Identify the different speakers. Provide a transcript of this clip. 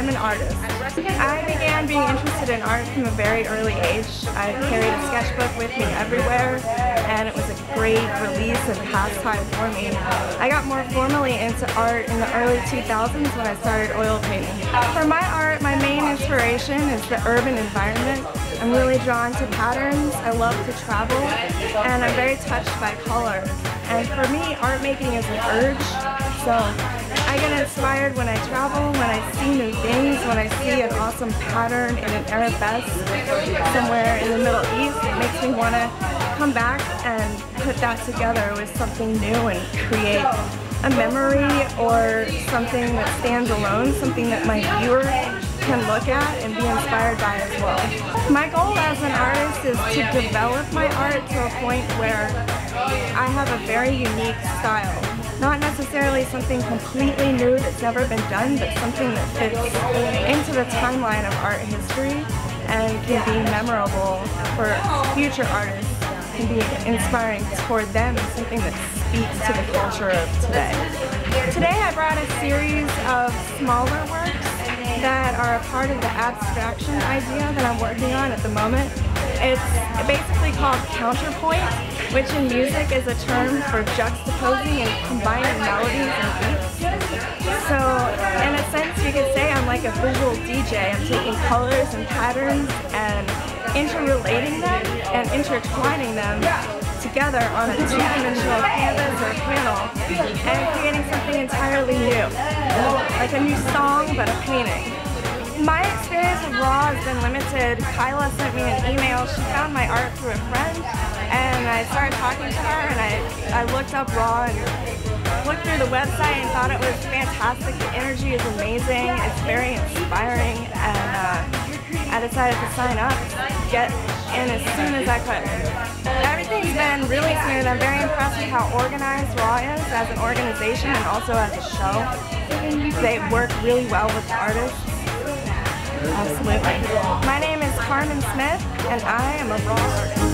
Speaker 1: I'm an artist. I began being interested in art from a very early age. I carried a sketchbook with me everywhere, and it was a great release and pastime for me. I got more formally into art in the early 2000s when I started oil painting. For my art, my main inspiration is the urban environment. I'm really drawn to patterns, I love to travel, and I'm very touched by color. And for me, art making is an urge, so I get inspired when I travel, when I see new things, when I see an awesome pattern in an arabesque somewhere in the Middle East. It makes me want to come back and put that together with something new and create a memory or something that stands alone, something that my viewer can look at and be inspired by as well. My goal as an artist is to develop my art to a point where I have a very unique style. Not necessarily something completely new that's never been done, but something that fits into the timeline of art history and can be memorable for future artists, can be inspiring for them, something that speaks to the culture of today. Today I brought a series of smaller works that are a part of the abstraction idea that I'm working on at the moment. It's basically called counterpoint, which in music is a term for juxtaposing and combining melodies and beats. So in a sense you could say I'm like a visual DJ. I'm taking colors and patterns and interrelating them and intertwining them together on a two-dimensional canvas or panel and creating something entirely new, like a new song but a painting. My experience with RAW has been limited. Kyla sent me an email. She found my art through a friend, and I started talking to her, and I looked up RAW and looked through the website and thought it was fantastic. The energy is amazing. It's very inspiring, and I decided to sign up, get in as soon as I could. Everything's been really smooth. I'm very impressed with how organized RAW is as an organization and also as a show. They work really well with the artists. Absolutely. My name is Carmen Smith, and I am a RAW artist.